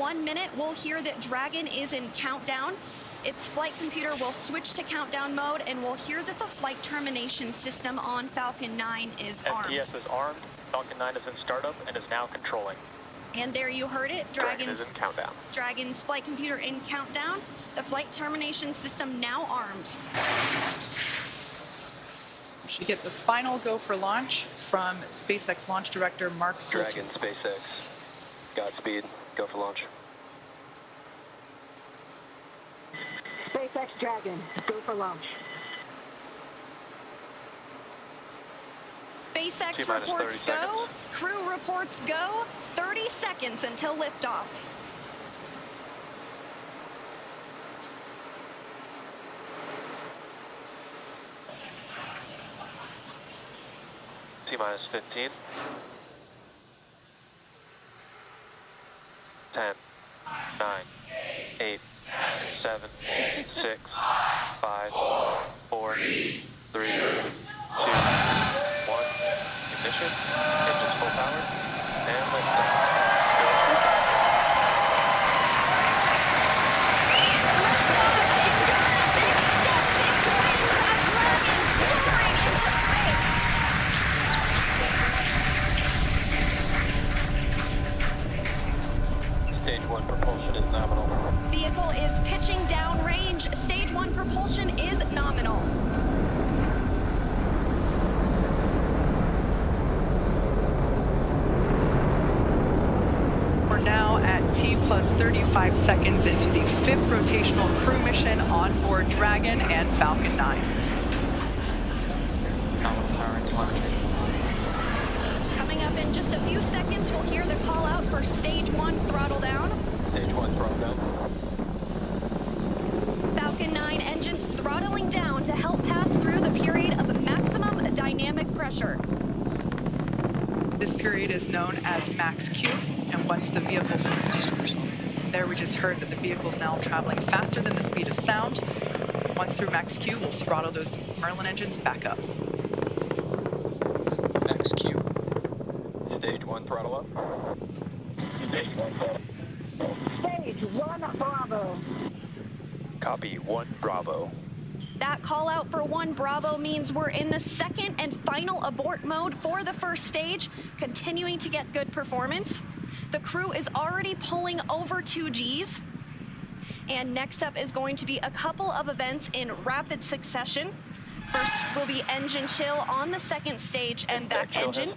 1 minute, we'll hear that Dragon is in countdown. Its flight computer will switch to countdown mode, and we'll hear that the flight termination system on Falcon 9 is armed. STS is armed, Falcon 9 is in startup and is now controlling. And there you heard it, Dragon is in countdown. Dragon's flight computer in countdown, the flight termination system now armed. We should get the final go for launch from SpaceX launch director Mark Soltis. Dragon SpaceX, Godspeed, go for launch. SpaceX Dragon, go for launch. SpaceX T-minus reports 30 go, seconds. Crew reports go, 30 seconds until liftoff. T-minus 15. 10, 9, 8, 7, 6, 5, 4, 3, 2, 1. Ignition, engines full power, and liftoff. Stage 1 propulsion is nominal. Vehicle is pitching downrange. Stage 1 propulsion is nominal. We're now at T plus 35 seconds into the 5th rotational crew mission on board Dragon and Falcon 9. Nominal power and telemetry. Coming up in just a few seconds, we'll hear the call out for stage 1 throttle down. Stage 1 throttle down. Falcon 9 engines throttling down to help pass through the period of maximum dynamic pressure. This period is known as max Q, and once the vehicle, there we just heard that the vehicle is now traveling faster than the speed of sound. Once through max Q, we'll throttle those Merlin engines back up. Max Q. Stage 1 throttle up. Stage 1 throttle. Stage 1 Bravo. Copy 1 Bravo. That call out for 1 Bravo means we're in the second and final abort mode for the first stage, continuing to get good performance. The crew is already pulling over 2 Gs. And next up is going to be a couple of events in rapid succession. First will be engine chill on the second stage and back engine.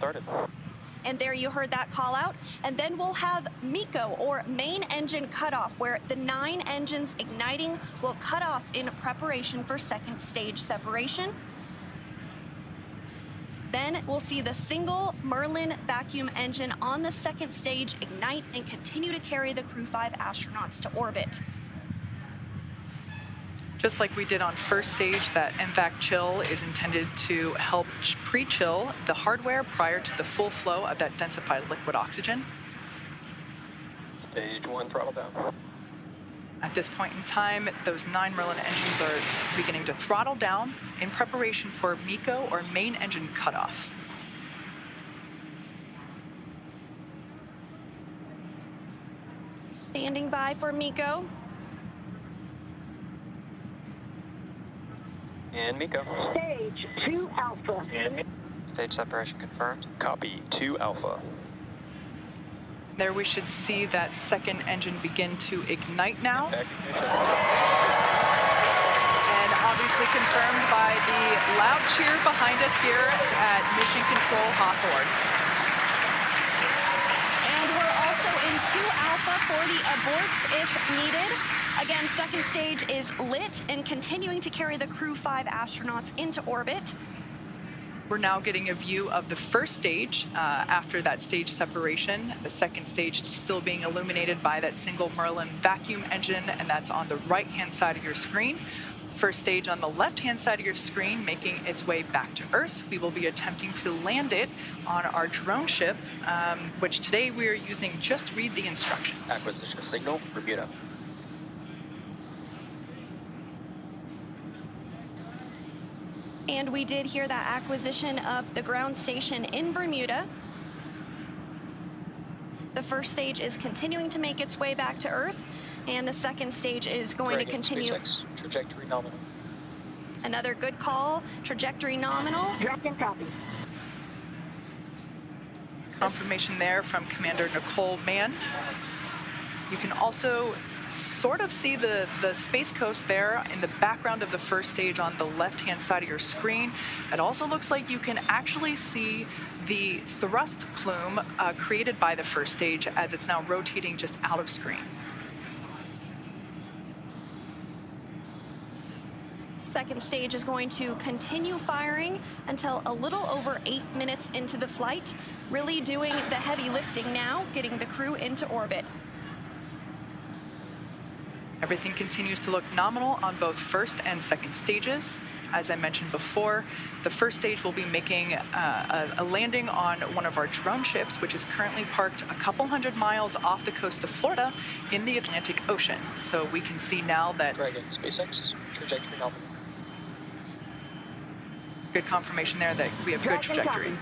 And there you heard that call out. And then we'll have MECO, or main engine cutoff, where the 9 engines igniting will cut off in preparation for second stage separation. Then we'll see the single Merlin vacuum engine on the second stage ignite and continue to carry the Crew-5 astronauts to orbit. Just like we did on first stage, that MVAC chill is intended to help pre-chill the hardware prior to the full flow of that densified liquid oxygen. Stage 1 throttle down. At this point in time, those 9 Merlin engines are beginning to throttle down in preparation for MECO, or main engine cutoff. Standing by for MECO. And MECO. Stage 2 Alpha. Stage separation confirmed. Copy 2 Alpha. There we should see that second engine begin to ignite now. And obviously confirmed by the loud cheer behind us here at Mission Control Hawthorne. And we're also in 2 Alpha for the aborts if needed. Again, second stage is lit and continuing to carry the Crew-5 astronauts into orbit. We're now getting a view of the first stage after that stage separation. The second stage still being illuminated by that single Merlin vacuum engine, and that's on the right-hand side of your screen. First stage on the left-hand side of your screen making its way back to Earth. We will be attempting to land it on our drone ship, which today we are using Just Read the Instructions. Acquisition signal, Bermuda. And we did hear that acquisition of the ground station in Bermuda. The first stage is continuing to make its way back to Earth, and the second stage is going to continue. SpaceX, trajectory nominal. Another good call, trajectory nominal. Dragon copy. Confirmation there from Commander Nicole Mann. You can also sort of see the Space Coast there in the background of the first stage on the left-hand side of your screen. It also looks like you can actually see the thrust plume created by the first stage as it's now rotating just out of screen. Second stage is going to continue firing until a little over 8 minutes into the flight, really doing the heavy lifting now, getting the crew into orbit. Everything continues to look nominal on both first and second stages. As I mentioned before, the first stage will be making a landing on one of our drone ships, which is currently parked a couple hundred miles off the coast of Florida in the Atlantic Ocean. So we can see now that... Dragon SpaceX, trajectory nominal. Good confirmation there that we have good trajectory.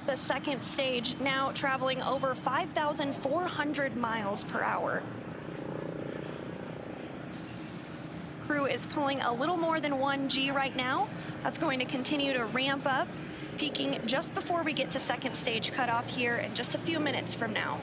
The second stage now traveling over 5,400 miles per hour. Crew is pulling a little more than 1 G right now. That's going to continue to ramp up, peaking just before we get to second stage cutoff here in just a few minutes from now.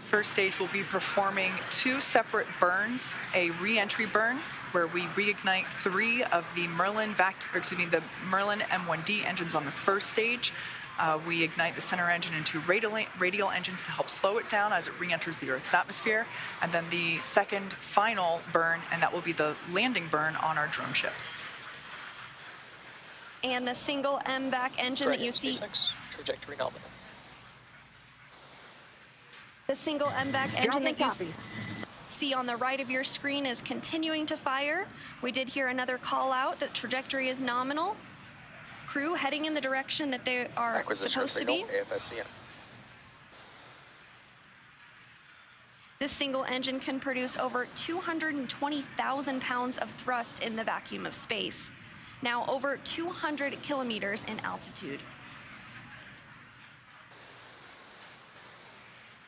First stage will be performing 2 separate burns, a re-entry burn where we reignite 3 of the Merlin the Merlin M1D engines on the first stage. We ignite the center engine and 2 radial engines to help slow it down as it re-enters the Earth's atmosphere. And then the second final burn, and that will be the landing burn on our drone ship. And the single MVAC engine that you see. SpaceX, trajectory nominal. The single MVAC engine that you see on the right of your screen is continuing to fire. We did hear another call out that trajectory is nominal. Crew heading in the direction that they are supposed to be. This single engine can produce over 220,000 pounds of thrust in the vacuum of space, now over 200 kilometers in altitude.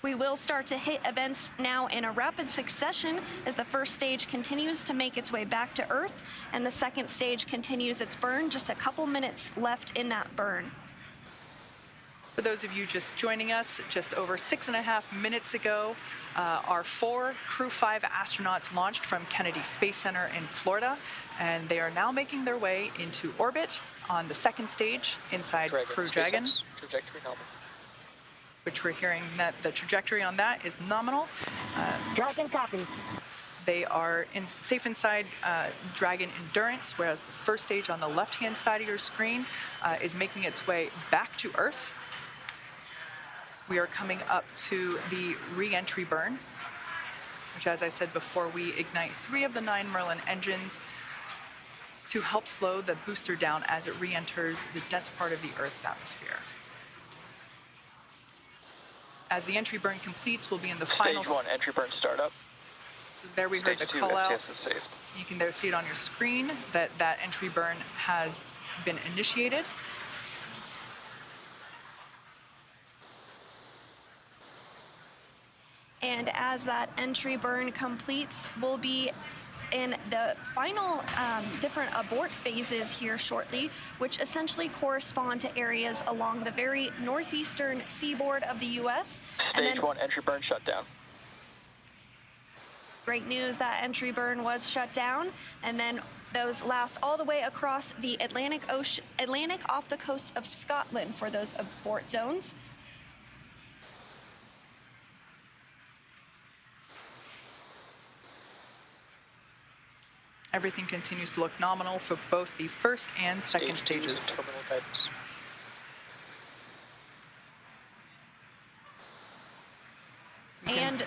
We will start to hit events now in a rapid succession as the first stage continues to make its way back to Earth and the second stage continues its burn, just a couple minutes left in that burn. For those of you just joining us, just over 6.5 minutes ago, our 4 Crew-5 astronauts launched from Kennedy Space Center in Florida, and they are now making their way into orbit on the second stage inside Crew Dragon. Trajectory nominal. Which we're hearing that the trajectory on that is nominal. Dragon copy. They are safe inside Dragon Endurance, whereas the first stage on the left-hand side of your screen is making its way back to Earth. We are coming up to the re-entry burn, which, as I said before, we ignite 3 of the 9 Merlin engines to help slow the booster down as it re-enters the dense part of the Earth's atmosphere. As the entry burn completes, we'll be in the final... Stage 1, entry burn startup. So there we heard the Stage 2, call out. STS is safe. You can there see it on your screen that that entry burn has been initiated. And as that entry burn completes, we'll be in the final different abort phases here shortly, which essentially correspond to areas along the very northeastern seaboard of the U.S. Stage 1, entry burn shutdown. Great news, that entry burn was shut down, and then those last all the way across the Atlantic off the coast of Scotland for those abort zones. Everything continues to look nominal for both the first and second stages. Terminal guidance. And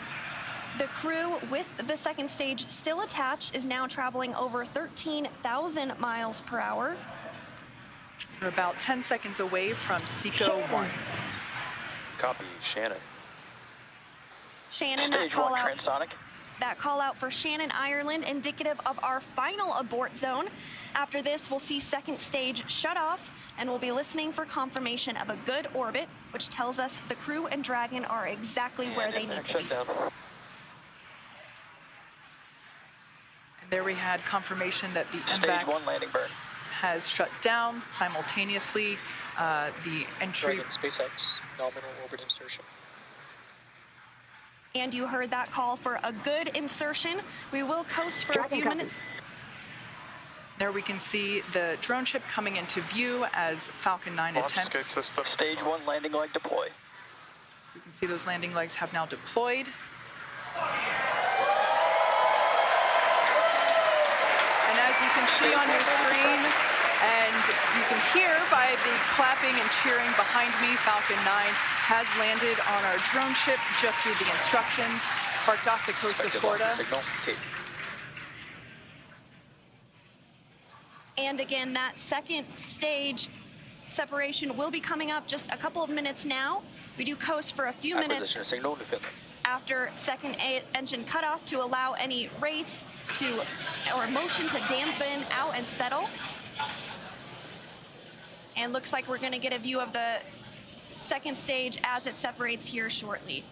the crew with the second stage still attached is now traveling over 13,000 miles per hour. We're about 10 seconds away from SECO 1. Copy, Shannon. Shannon, that Stage call 1, out. transonic. That call out for Shannon, Ireland, indicative of our final abort zone. After this, we'll see second stage shut off, and we'll be listening for confirmation of a good orbit, which tells us the Crew and Dragon are exactly where they need to be. Shutdown. And there we had confirmation that the Stage MVAC 1 landing burn. has shut down simultaneously. The entry. Dragon SpaceX, nominal orbit insertion. And you heard that call for a good insertion. We will coast for a few minutes. There we can see the drone ship coming into view as Falcon 9 attempts. Stage 1 landing leg deploy. You can see those landing legs have now deployed. And as you can see on your screen, and you can hear by the clapping and cheering behind me, Falcon 9 has landed on our drone ship just through the instructions, parked off the coast of Florida. And again, that second stage separation will be coming up just a couple of minutes now. We do coast for a few minutes after second engine cutoff to allow any rates to, or motion to dampen out and settle. And looks like we're gonna get a view of the second stage as it separates here shortly.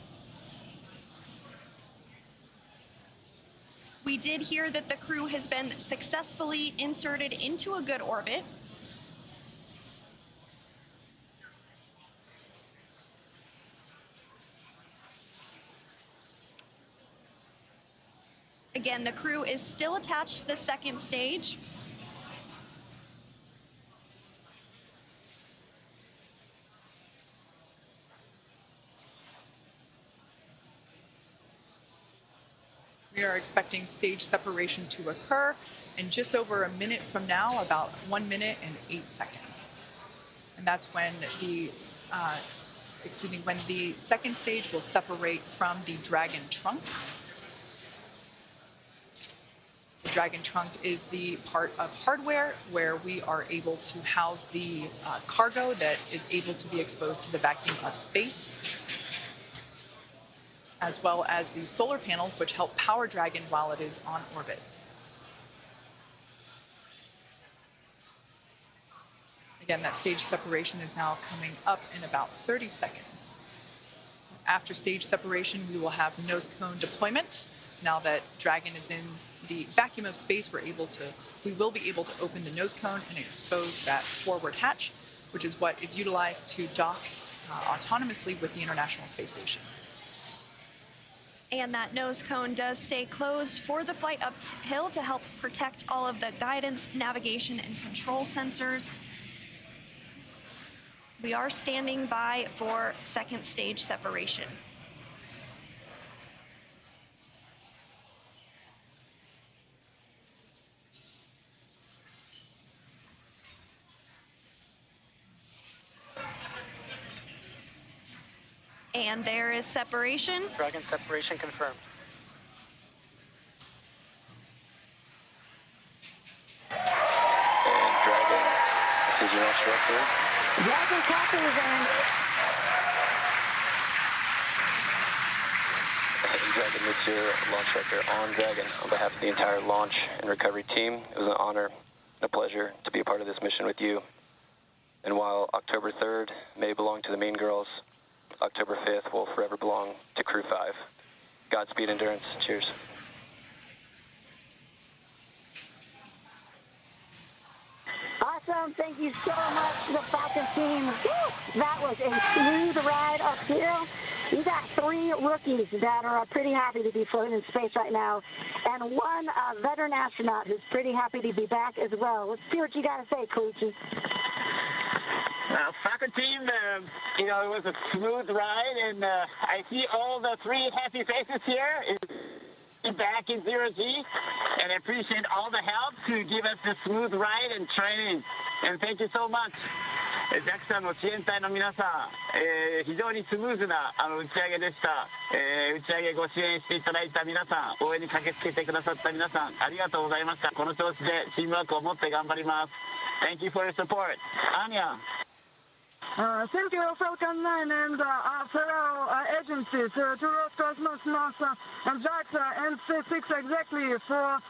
We did hear that the Crew has been successfully inserted into a good orbit. Again, the Crew is still attached to the second stage. We are expecting stage separation to occur in just over a minute from now, about 1 minute and 8 seconds. And that's when the, when the second stage will separate from the Dragon trunk. The Dragon trunk is the part of hardware where we are able to house the cargo that is able to be exposed to the vacuum of space, as well as the solar panels, which help power Dragon while it is on orbit. Again, that stage separation is now coming up in about 30 seconds. After stage separation, we will have nose cone deployment. Now that Dragon is in the vacuum of space, we will be able to open the nose cone and expose that forward hatch, which is what is utilized to dock autonomously with the International Space Station. And that nose cone does stay closed for the flight uphill to help protect all of the guidance, navigation, and control sensors. We are standing by for second stage separation. And there is separation. Dragon separation confirmed. And Dragon, this is your launch director. Dragon Captain is in. And Dragon, this is your launch director on Dragon. On behalf of the entire launch and recovery team, it was an honor and a pleasure to be a part of this mission with you. And while October 3rd may belong to the Mean Girls, October 5th will forever belong to Crew-5. Godspeed, Endurance. Cheers. Awesome. Thank you so much to the Falcon team. Woo! That was a smooth ride uphill. You got 3 rookies that are pretty happy to be floating in space right now, and 1 veteran astronaut who's pretty happy to be back as well. Let's see what you got to say, Coochie. Falcon team, it was a smooth ride, and I see all the 3 happy faces here. Back in 0G, and I appreciate all the help to give us the smooth ride and training. And thank you so much. JAXA の支援隊の皆さん、非常にスムーズな打ち上げでした。打ち上げご支援していただいた皆さん、応援に駆けつけてくださった皆さん、ありがとうございました。この調子でチームワークを持って頑張ります。Thank you for your support. Anya. Thank you, Falcon 9 and our fellow agencies, to Roscosmos, NASA, and JAXA, and SpaceX exactly for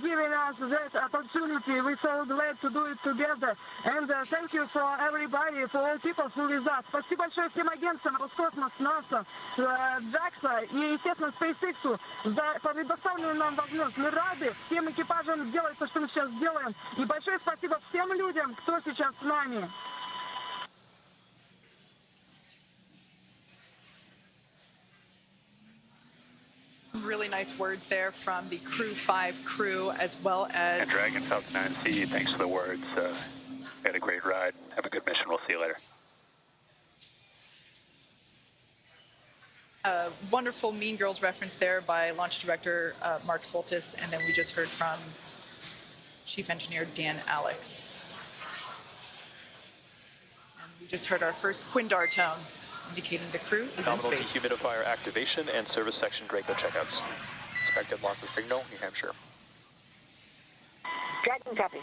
giving us that opportunity. We're so glad to do it together. And thank you for everybody, for all people who with us. Спасибо большое всем агентствам Роскосмос, НАСА, JAXA и, естественно, SpaceX за предоставленную нам возможность. Мы рады всем экипажам делать то, что мы сейчас делаем. И большое спасибо всем людям, кто сейчас с нами. Some really nice words there from the Crew-5 crew, as well as... And Dragon, Falcon 9, see you. Thanks for the words. Had a great ride. Have a good mission. We'll see you later. A wonderful Mean Girls reference there by launch director Mark Soltis, and then we just heard from Chief Engineer Dan Alex. And we just heard our first Quindar tone, indicating the crew is in space. Dehumidifier activation and service section Draco checkouts. Expected loss of signal, New Hampshire. Dragon copy.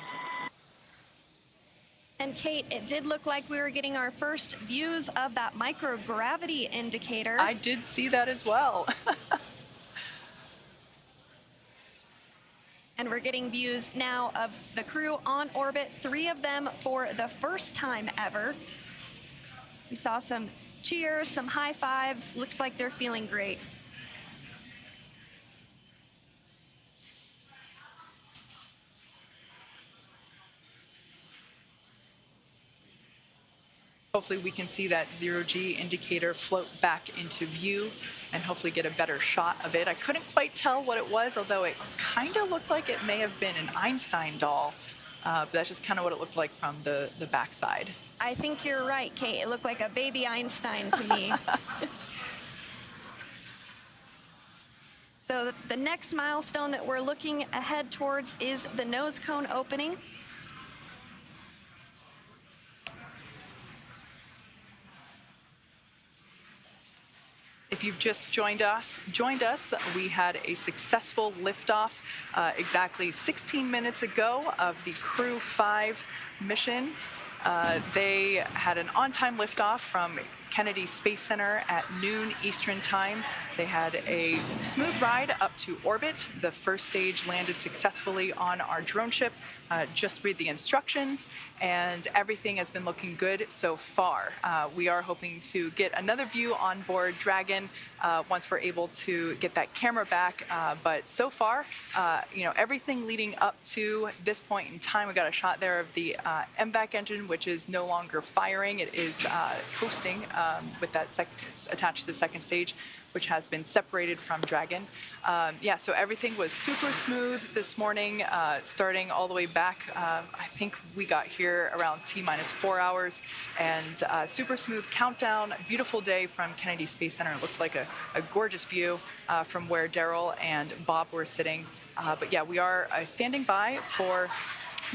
And Kate, it did look like we were getting our first views of that microgravity indicator. I did see that as well. And we're getting views now of the crew on orbit, 3 of them for the first time ever. We saw some cheers, some high fives. Looks like they're feeling great. Hopefully we can see that 0G indicator float back into view and hopefully get a better shot of it. I couldn't quite tell what it was, although it kind of looked like it may have been an Einstein doll. But that's just kind of what it looked like from the backside. I think you're right, Kate. It looked like a baby Einstein to me. So the next milestone that we're looking ahead towards is the nose cone opening. If you've just joined us, we had a successful liftoff exactly 16 minutes ago of the Crew-5 mission. They had an on-time liftoff from Kennedy Space Center at noon Eastern Time. They had a smooth ride up to orbit. The first stage landed successfully on our drone ship. Just read the instructions, and everything has been looking good so far. We are hoping to get another view on board Dragon once we're able to get that camera back. But so far, everything leading up to this point in time, we got a shot there of the MVAC engine, which is no longer firing. It is coasting with that attached to the second stage, which has been separated from Dragon. Yeah, so everything was super smooth this morning, starting all the way back. I think we got here around T-4 hours, and super smooth countdown. Beautiful day from Kennedy Space Center. It looked like a gorgeous view from where Daryl and Bob were sitting. But yeah, we are standing by for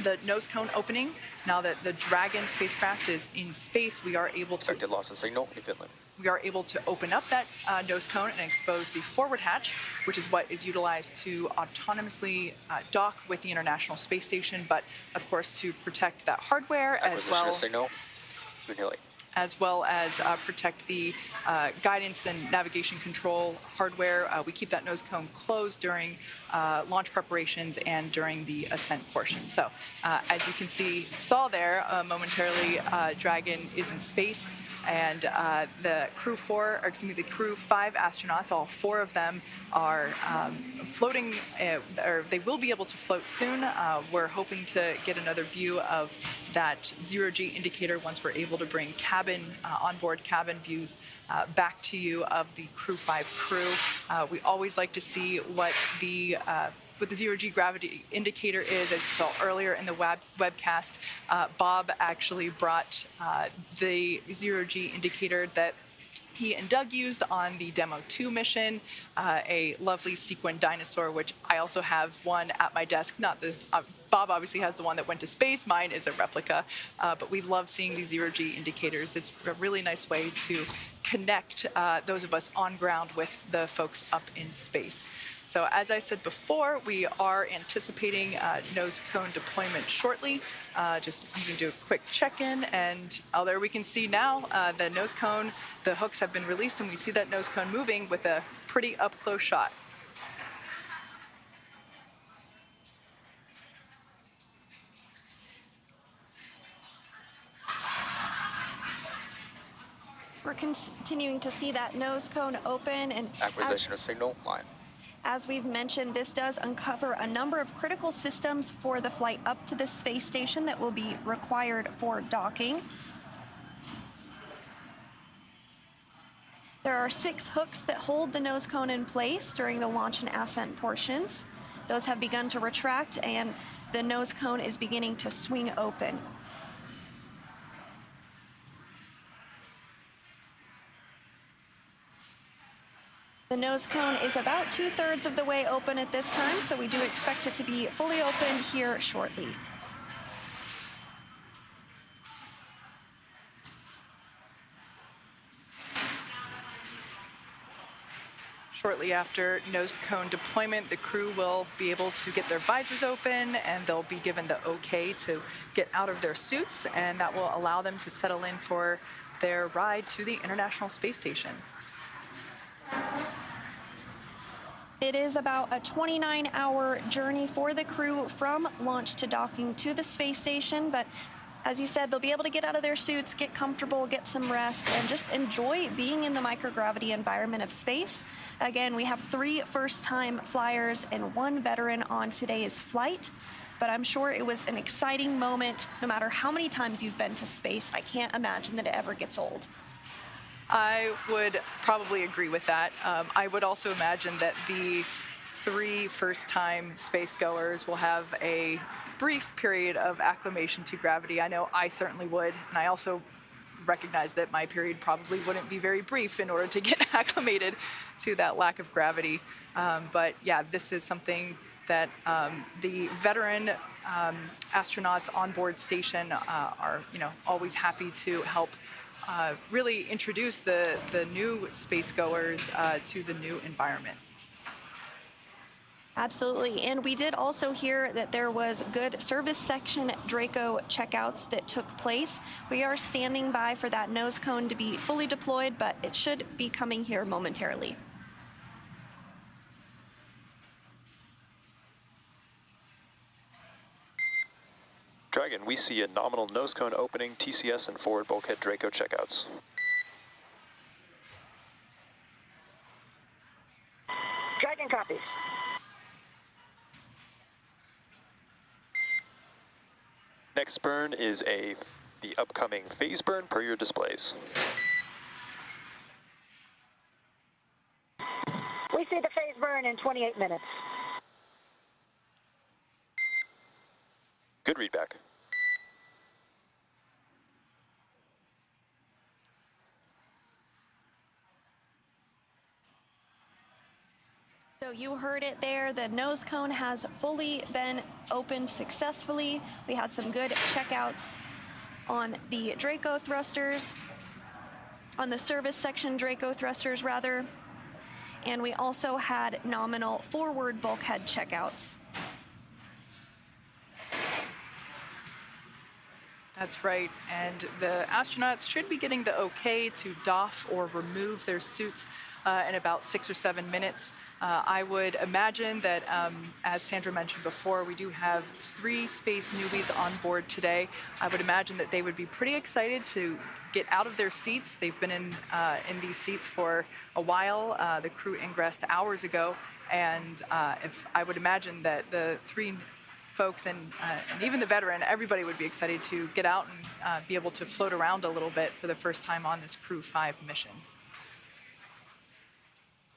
the nose cone opening. Now that the Dragon spacecraft is in space, we are able to... Expected loss of signal, Finland. We are able to open up that nose cone and expose the forward hatch, which is what is utilized to autonomously dock with the International Space Station, but of course to protect that hardware as well as protect the guidance and navigation control hardware. We keep that nose cone closed during launch preparations and during the ascent portion. So as you can saw there momentarily, Dragon is in space, and the Crew-5 astronauts, all 4 of them are floating, or they will be able to float soon. We're hoping to get another view of that 0G indicator once we're able to bring onboard cabin views back to you of the Crew-5 crew. We always like to see what the 0G gravity indicator is. As you saw earlier in the webcast, Bob actually brought the 0G indicator that he and Doug used on the Demo 2 mission, a lovely sequin dinosaur, which I also have one at my desk. Not the Bob obviously has the one that went to space. Mine is a replica, but we love seeing these 0G indicators. It's a really nice way to connect those of us on ground with the folks up in space. So as I said before, we are anticipating nose cone deployment shortly. I'm going to do a quick check-in, and there we can see now the nose cone, the hooks have been released, and we see that nose cone moving with a pretty up-close shot. We're continuing to see that nose cone open, and Acquisition of signal line. as we've mentioned, this does uncover a number of critical systems for the flight up to the space station that will be required for docking. There are 6 hooks that hold the nose cone in place during the launch and ascent portions. Those have begun to retract, and the nose cone is beginning to swing open. The nose cone is about 2/3 of the way open at this time, so we do expect it to be fully open here shortly. Shortly after nose cone deployment, the crew will be able to get their visors open, and they'll be given the okay to get out of their suits, and that will allow them to settle in for their ride to the International Space Station. It is about a 29-hour journey for the crew from launch to docking to the space station, but as you said, they'll be able to get out of their suits, get comfortable, get some rest, and just enjoy being in the microgravity environment of space. Again, we have 3 first-time flyers and 1 veteran on today's flight, but I'm sure it was an exciting moment. No matter how many times you've been to space, I can't imagine that it ever gets old. I would probably agree with that. I would also imagine that the 3 first-time space goers will have a brief period of acclimation to gravity. I know I certainly would, and I also recognize that my period probably wouldn't be very brief in order to get acclimated to that lack of gravity. But yeah, this is something that the veteran astronauts on board station are, always happy to help really introduce the new space goers to the new environment. Absolutely, and we did also hear that there was good service section Draco checkouts that took place. We are standing by for that nose cone to be fully deployed, but it should be coming here momentarily. Dragon, we see a nominal nose cone opening, TCS and forward bulkhead Draco checkouts. Dragon copies. Next burn is the upcoming phase burn per your displays. We see the phase burn in 28 minutes. Good readback. So you heard it there, the nose cone has fully been opened successfully. We had some good checkouts on the Draco thrusters, on the service section Draco thrusters rather, and we also had nominal forward bulkhead checkouts. That's right, and the astronauts should be getting the okay to doff or remove their suits in about 6 or 7 minutes. I would imagine that, as Sandra mentioned before, we do have 3 space newbies on board today. I would imagine that they would be pretty excited to get out of their seats. They've been in these seats for a while. The crew ingressed hours ago, and if I would imagine that the 3 folks and even the veteran, everybody would be excited to get out and be able to float around a little bit for the first time on this Crew-5 mission.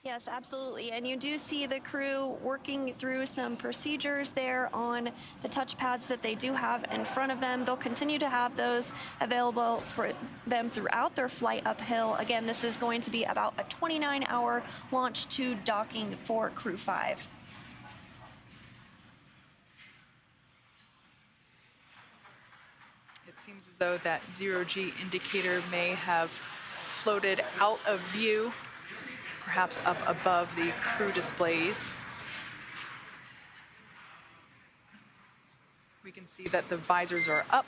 Yes, absolutely. And you do see the crew working through some procedures there on the touchpads that they do have in front of them. They'll continue to have those available for them throughout their flight uphill. Again, this is going to be about a 29-hour launch to docking for Crew-5. It seems as though that 0G indicator may have floated out of view, perhaps up above the crew displays. see that the visors are up.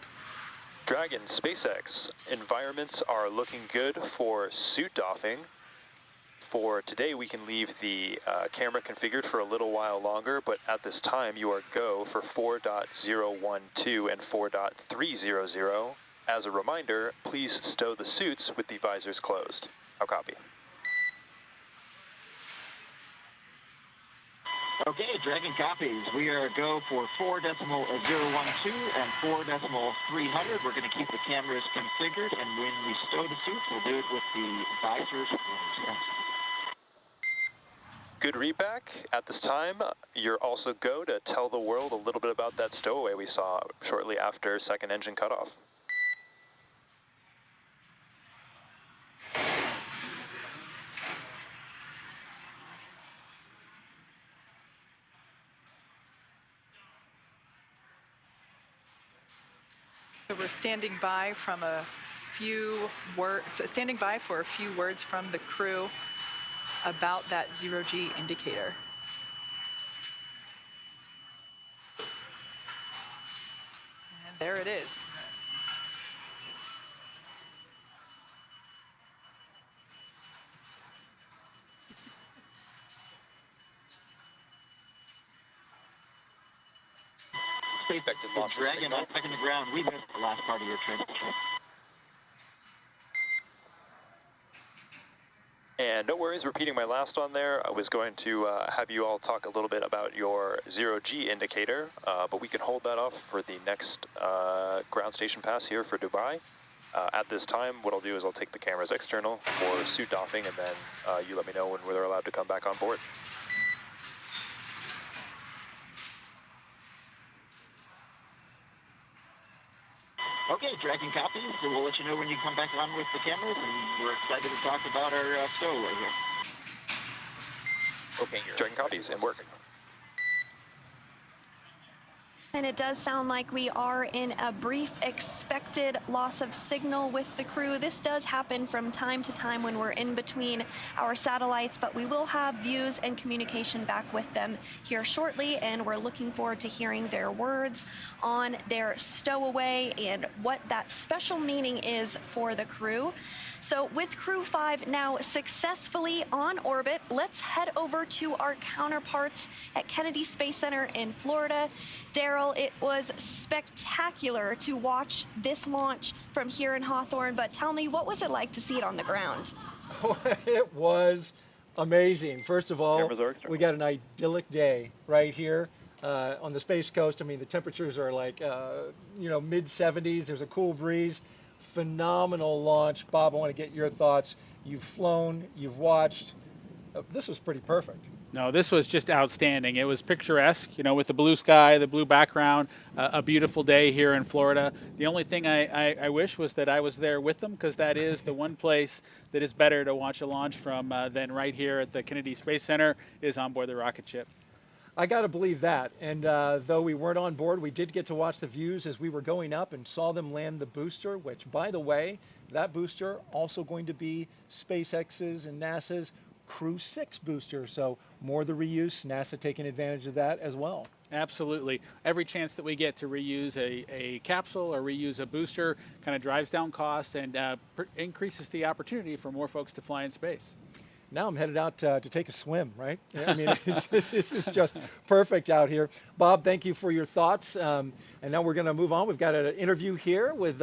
Dragon, SpaceX, environments are looking good for suit doffing. For today, we can leave the camera configured for a little while longer, but at this time, you are go for 4.012 and 4.300. As a reminder, please stow the suits with the visors closed. I'll copy. Okay, Dragon copies. We are go for 4.012 and 4.300. We're going to keep the cameras configured, and when we stow the suits, we'll do it with the visors closed. Good readback. At this time, you're also go to tell the world a little bit about that stowaway we saw shortly after second engine cutoff. So we're standing by from a few words, standing by for a few words from the crew about that 0G indicator. And there it is. The Dragon back in the ground. We missed the last part of your trip. And no worries, repeating my last on there. I was going to have you all talk a little bit about your 0G indicator, but we can hold that off for the next ground station pass here for Dubai. At this time, what I'll do is I'll take the cameras external for suit doffing, and then you let me know when they're allowed to come back on board. Okay, Dragon copies. So we'll let you know when you come back on with the cameras, and we're excited to talk about our stowaway here. Okay, Dragon copies and working. And it does sound like we are in a brief expected loss of signal with the crew. This does happen from time to time when we're in between our satellites, but we will have views and communication back with them here shortly, and we're looking forward to hearing their words on their stowaway and what that special meaning is for the crew. So with Crew-5 now successfully on orbit, let's head over to our counterparts at Kennedy Space Center in Florida. Daryl, it was spectacular to watch this launch from here in Hawthorne, but tell me, what was it like to see it on the ground? It was amazing. First of all, we got an idyllic day right here on the Space Coast. I mean, the temperatures are like, mid 70s. There's a cool breeze. Phenomenal launch. Bob, I want to get your thoughts. You've flown, you've watched. This was pretty perfect. No, this was just outstanding. It was picturesque, with the blue sky, the blue background, a beautiful day here in Florida. The only thing I wish was that I was there with them, because that is the one place that is better to watch a launch from than right here at the Kennedy Space Center is on board the rocket ship. I got to believe that. And though we weren't on board, we did get to watch the views as we were going up and saw them land the booster, which, by the way, that booster also going to be SpaceX's and NASA's Crew-6 booster. So more the reuse, NASA taking advantage of that as well. Absolutely. Every chance that we get to reuse a capsule or reuse a booster kind of drives down costs and increases the opportunity for more folks to fly in space. Now I'm headed out to take a swim, right? I mean, this is just perfect out here. Bob, thank you for your thoughts. And now we're going to move on. We've got an interview here with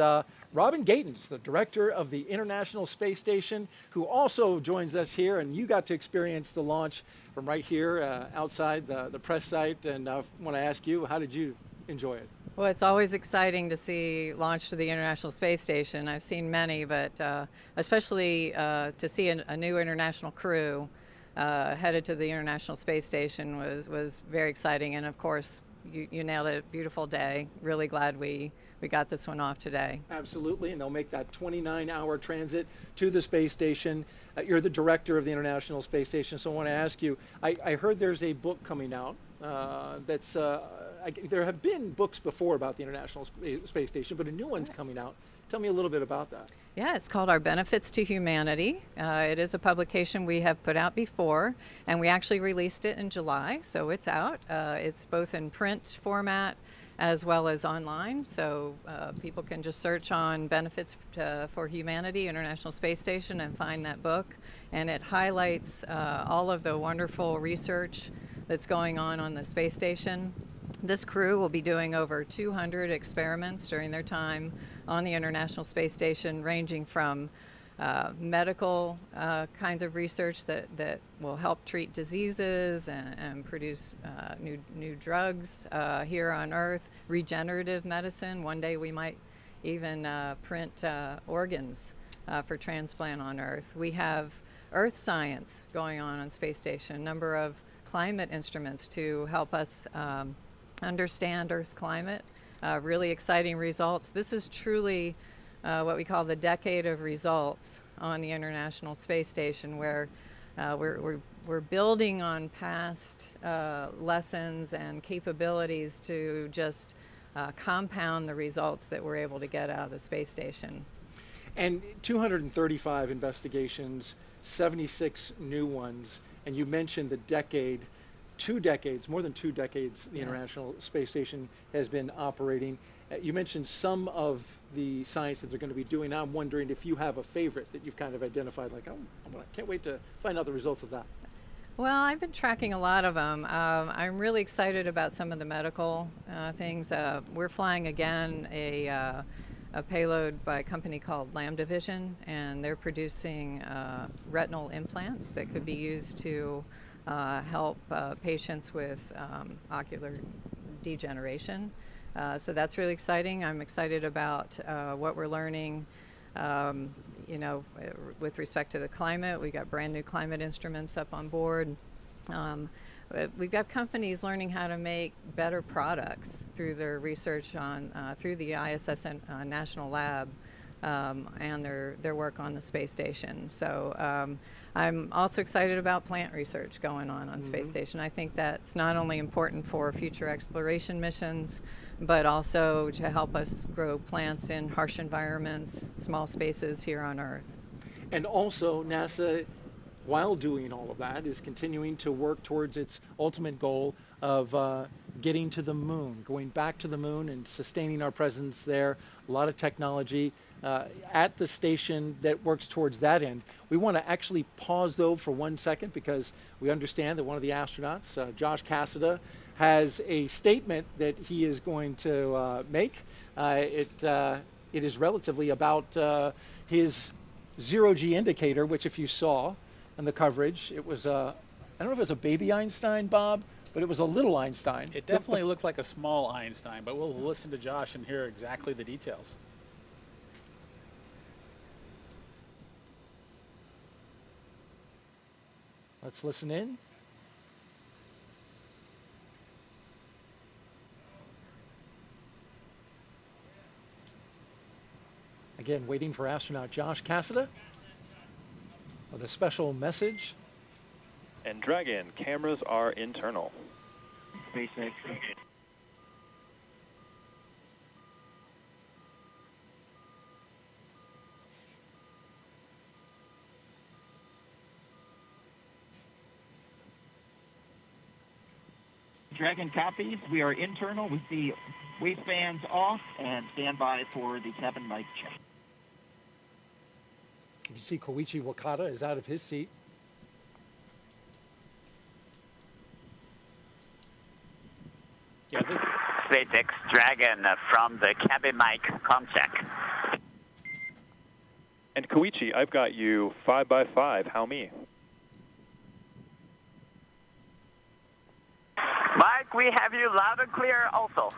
Robin Gatens, the director of the International Space Station, who also joins us here. And you got to experience the launch from right here outside the press site. And I want to ask you, how did you enjoy it? Well, it's always exciting to see launch to the International Space Station. I've seen many, but especially to see a new international crew headed to the International Space Station was very exciting. And of course, you nailed it. Beautiful day. Really glad we got this one off today. Absolutely, and they'll make that 29-hour transit to the space station. You're the director of the International Space Station, so I want to ask you, I heard there's a book coming out that's, there have been books before about the International Space Station, but a new one's coming out. Tell me a little bit about that. Yeah, it's called Our Benefits to Humanity. It is a publication we have put out before, and we actually released it in July, so it's out. It's both in print format as well as online. So people can just search on Benefits for Humanity, International Space Station, and find that book. And it highlights all of the wonderful research that's going on the space station. This crew will be doing over 200 experiments during their time on the International Space Station, ranging from medical kinds of research that will help treat diseases and produce new drugs here on Earth, regenerative medicine. One day we might even print organs for transplant on Earth. We have Earth science going on space station, a number of climate instruments to help us understand Earth's climate. Really exciting results. This is truly what we call the decade of results on the International Space Station, where we're building on past lessons and capabilities to just compound the results that we're able to get out of the space station. And 235 investigations, 76 new ones, and you mentioned the decade. 2 decades, more than 2 decades, the International Space Station has been operating. You mentioned some of the science that they're going to be doing. Now I'm wondering if you have a favorite that you've kind of identified, like, oh, I can't wait to find out the results of that. Well, I've been tracking a lot of them. I'm really excited about some of the medical things. We're flying again a payload by a company called Lambda Vision, and they're producing retinal implants that could be used to help patients with ocular degeneration. So that's really exciting. I'm excited about what we're learning, with respect to the climate. We got brand new climate instruments up on board. We've got companies learning how to make better products through their research on through the ISS National Lab and their work on the space station. So I'm also excited about plant research going on space station. I think that's not only important for future exploration missions, but also to help us grow plants in harsh environments, small spaces here on Earth. And also NASA, while doing all of that, is continuing to work towards its ultimate goal of getting to the moon, going back to the moon and sustaining our presence there. A lot of technology at the station that works towards that end. We want to actually pause though for 1 second, because we understand that one of the astronauts, Josh Cassada, has a statement that he is going to make. It is relatively about his zero-G indicator, which if you saw in the coverage, it was I don't know if it was a baby Einstein, Bob, but it was a little Einstein. It definitely looked like a small Einstein, but we'll listen to Josh and hear exactly the details. Let's listen in. Again, waiting for astronaut Josh Cassada with a special message. And Dragon, cameras are internal. SpaceX. Dragon copies. We are internal. We see waistbands off and stand by for the cabin mic check. You see Koichi Wakata is out of his seat. Yeah, SpaceX Dragon from the cabin mic comm check. And Koichi, I've got you 5x5. How me? Mike, we have you loud and clear also.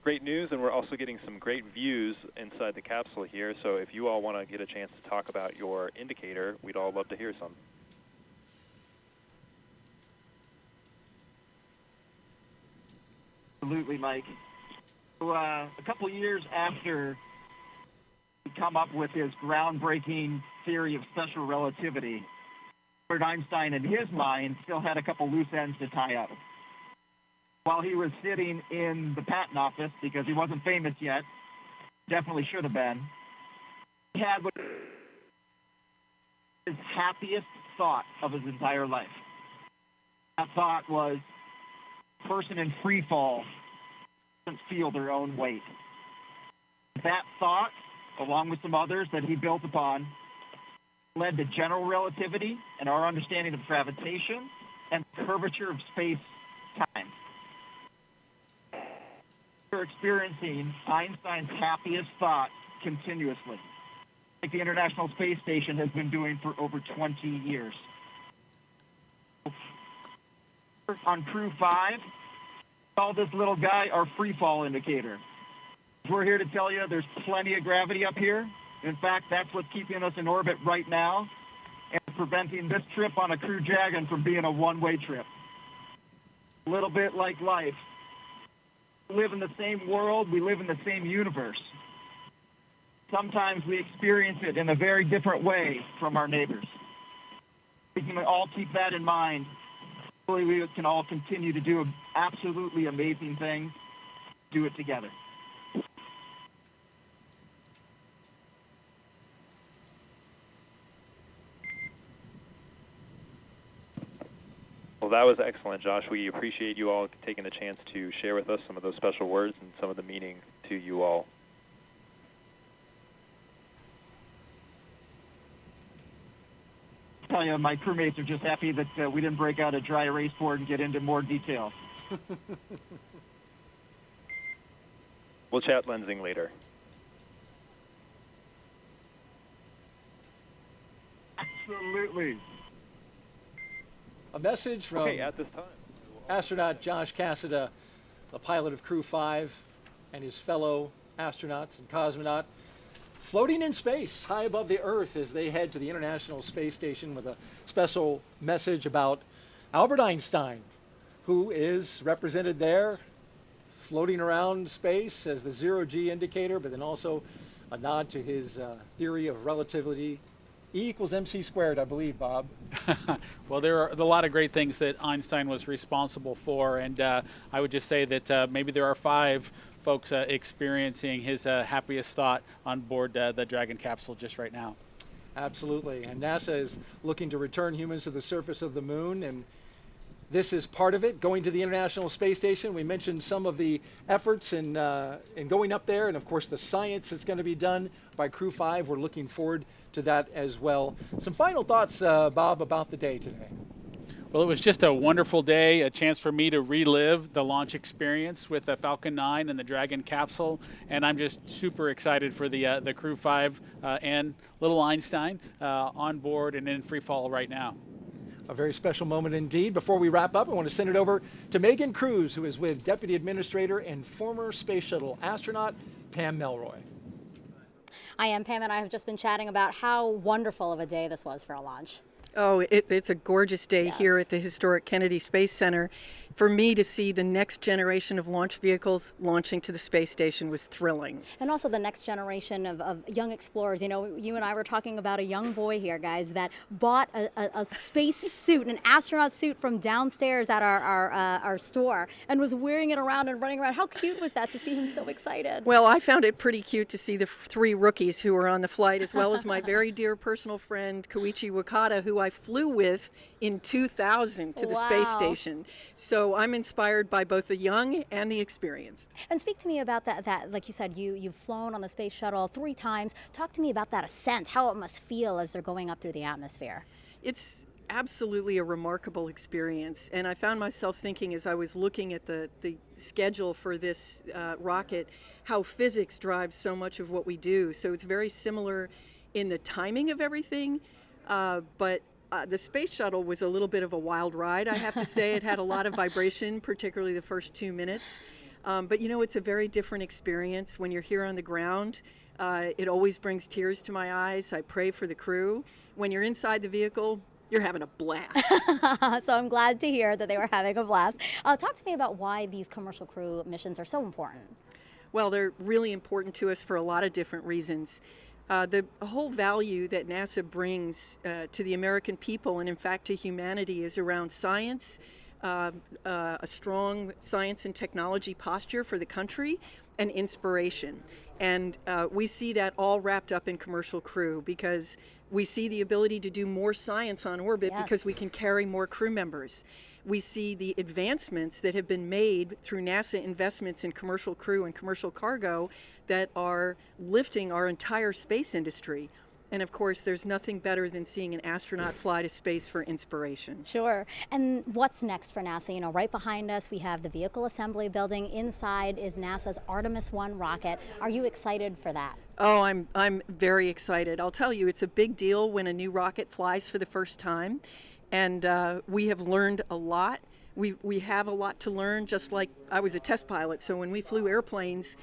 Great news, and we're also getting some great views inside the capsule here, so if you all want to get a chance to talk about your indicator, we'd all love to hear some. Absolutely, Mike. So, a couple years after he come up with his groundbreaking theory of special relativity, Albert Einstein, in his mind, still had a couple loose ends to tie up. While he was sitting in the patent office, because he wasn't famous yet, definitely should have been, he had what his happiest thought of his entire life. That thought was, person in free fall doesn't feel their own weight. That thought, along with some others that he built upon, led to general relativity and our understanding of gravitation and curvature of space-time. We're experiencing Einstein's happiest thought continuously, like the International Space Station has been doing for over 20 years. On Crew-5, call this little guy our free fall indicator. We're here to tell you there's plenty of gravity up here. In fact, that's what's keeping us in orbit right now and preventing this trip on a Crew Dragon from being a one-way trip. A little bit like life. We live in the same world, we live in the same universe. Sometimes we experience it in a very different way from our neighbors. We can all keep that in mind. Hopefully we can all continue to do absolutely amazing things, do it together. Well, that was excellent, Josh. We appreciate you all taking the chance to share with us some of those special words and some of the meaning to you all. I tell you, my crewmates are just happy that we didn't break out a dry erase board and get into more detail. We'll chat lensing later. Absolutely. A message from at this time, astronaut Josh Cassada, the pilot of Crew-5, and his fellow astronauts and cosmonaut, floating in space high above the Earth as they head to the International Space Station with a special message about Albert Einstein, who is represented there floating around space as the zero-G indicator, but then also a nod to his theory of relativity. E equals MC squared, I believe, Bob. Well, there are a lot of great things that Einstein was responsible for, and I would just say that maybe there are 5 folks experiencing his happiest thought on board the Dragon capsule just right now. Absolutely, and NASA is looking to return humans to the surface of the moon, and this is part of it, going to the International Space Station. We mentioned some of the efforts in going up there, and of course the science that's going to be done by Crew-5. We're looking forward to that as well. Some final thoughts, Bob, about the day today. Well, it was just a wonderful day, a chance for me to relive the launch experience with the Falcon 9 and the Dragon capsule, and I'm just super excited for the Crew-5 and little Einstein on board and in free fall right now. A very special moment indeed. Before we wrap up, I want to send it over to Megan Cruz, who is with Deputy Administrator and former Space Shuttle astronaut Pam Melroy. I am Pam, and I have just been chatting about how wonderful of a day this was for a launch. Oh, it's a gorgeous day here at the historic Kennedy Space Center. For me to see the next generation of launch vehicles launching to the space station was thrilling. And also the next generation of young explorers. You know, you and I were talking about a young boy here, guys, that bought a space suit, an astronaut suit from downstairs at our store and was wearing it around and running around. How cute was that to see him so excited? Well, I found it pretty cute to see the 3 rookies who were on the flight, as well as my very dear personal friend, Koichi Wakata, who I flew with in 2000 to the space station. So I'm inspired by both the young and the experienced. And speak to me about that like you said, you've flown on the space shuttle 3 times. Talk to me about that ascent, how it must feel as they're going up through the atmosphere. It's absolutely a remarkable experience, and I found myself thinking as I was looking at the schedule for this rocket, how physics drives so much of what we do. So it's very similar in the timing of everything, but the space shuttle was a little bit of a wild ride, I have to say. It had a lot of vibration, particularly the first 2 minutes. But you know, it's a very different experience when you're here on the ground. It always brings tears to my eyes. I pray for the crew. When you're inside the vehicle, you're having a blast. So I'm glad to hear that they were having a blast. Talk to me about why these commercial crew missions are so important. Well, they're really important to us for a lot of different reasons. The whole value that NASA brings to the American people and in fact to humanity is around science, a strong science and technology posture for the country, and inspiration. And we see that all wrapped up in Commercial Crew because we see the ability to do more science on orbit because we can carry more crew members. we see the advancements that have been made through NASA investments in commercial crew and commercial cargo that are lifting our entire space industry. And of course, there's nothing better than seeing an astronaut fly to space for inspiration. Sure. And what's next for NASA? You know, right behind us, we have the vehicle assembly building. Inside is NASA's Artemis 1 rocket. Are you excited for that? Oh, I'm very excited. I'll tell you, it's a big deal when a new rocket flies for the first time. And we have learned a lot. We have a lot to learn, just like I was a test pilot. So when we flew airplanes,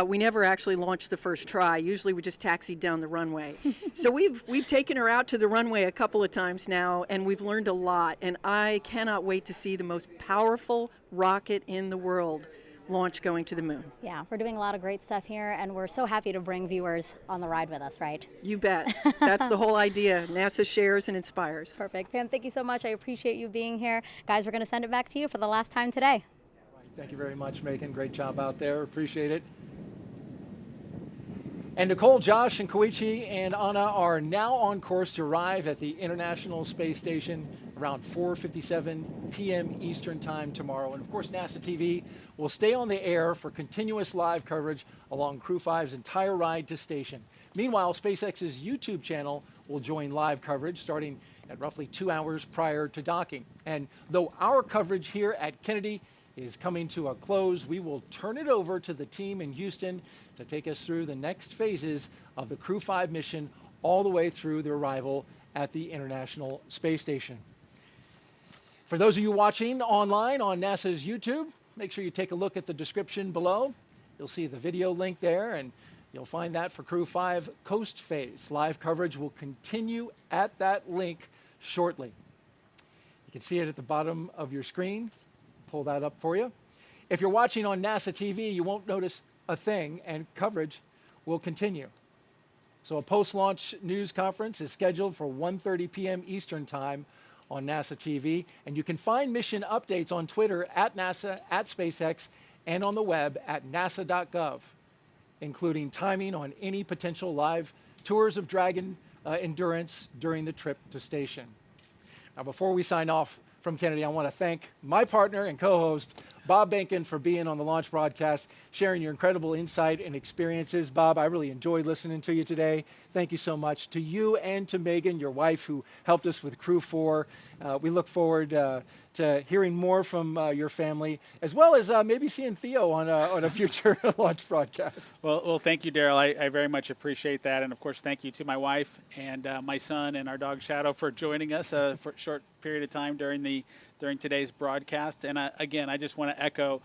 we never actually launched the first try. Usually we just taxied down the runway. So we've taken her out to the runway a couple of times now, and we've learned a lot. And I cannot wait to see the most powerful rocket in the world launch going to the moon. Yeah, we're doing a lot of great stuff here, and we're so happy to bring viewers on the ride with us, right? You bet. That's the whole idea. NASA shares and inspires. Perfect. Pam, thank you so much. I appreciate you being here. Guys, we're going to send it back to you for the last time today. Thank you very much, Megan. Great job out there. Appreciate it. And Nicole, Josh, and Koichi and Anna are now on course to arrive at the International Space Station around 4:57 p.m. Eastern Time tomorrow. And of course, NASA TV will stay on the air for continuous live coverage along Crew-5's entire ride to station. Meanwhile, SpaceX's YouTube channel will join live coverage starting at roughly 2 hours prior to docking. And though our coverage here at Kennedy is coming to a close, we will turn it over to the team in Houston to take us through the next phases of the Crew-5 mission all the way through their arrival at the International Space Station. For those of you watching online on NASA's YouTube, make sure you take a look at the description below. You'll see the video link there, and you'll find that for Crew-5 Coast Phase. Live coverage will continue at that link shortly. You can see it at the bottom of your screen. Pull that up for you. If you're watching on NASA TV, you won't notice a thing, and coverage will continue. So a post-launch news conference is scheduled for 1:30 p.m. Eastern Time on NASA TV, and you can find mission updates on Twitter at NASA, at SpaceX, and on the web at nasa.gov, including timing on any potential live tours of Dragon Endurance during the trip to station. Now, before we sign off from Kennedy, I want to thank my partner and co-host, Bob Behnken, for being on the launch broadcast, sharing your incredible insight and experiences. Bob, I really enjoyed listening to you today. Thank you so much. To you and to Megan, your wife, who helped us with Crew-4. We look forward to hearing more from your family, as well as maybe seeing Theo on a future launch broadcast. Well, thank you, Daryl. I very much appreciate that. And of course, thank you to my wife and my son and our dog Shadow for joining us for a short period of time during today's broadcast. And again, I just want to echo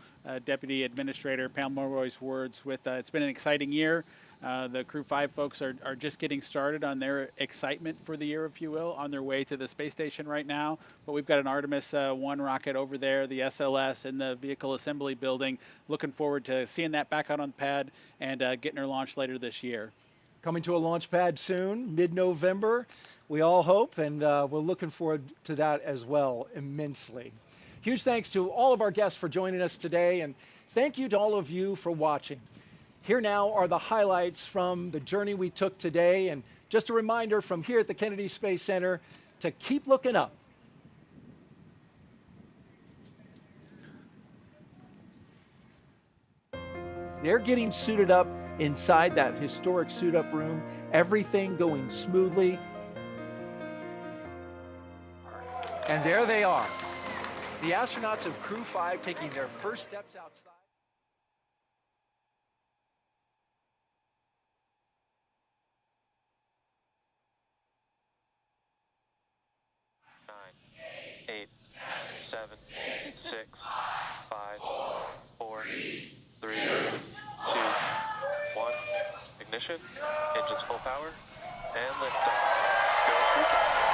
Deputy Administrator Pam Mulroy's words with it's been an exciting year. The Crew-5 folks are just getting started on their excitement for the year, if you will, on their way to the space station right now. But we've got an Artemis 1 rocket over there, the SLS, in the vehicle assembly building. Looking forward to seeing that back out on the pad and getting her launched later this year. Coming to a launch pad soon, mid-November, we all hope, and we're looking forward to that as well immensely. Huge thanks to all of our guests for joining us today, and thank you to all of you for watching. Here now are the highlights from the journey we took today, and just a reminder from here at the Kennedy Space Center to keep looking up. They're getting suited up inside that historic suit-up room, everything going smoothly. And there they are, the astronauts of Crew-5 taking their first steps outside. 9, 8, 7, 6, 5, 4, 3, 2, 1. Ignition, engines full power, and liftoff. Go Crew-5.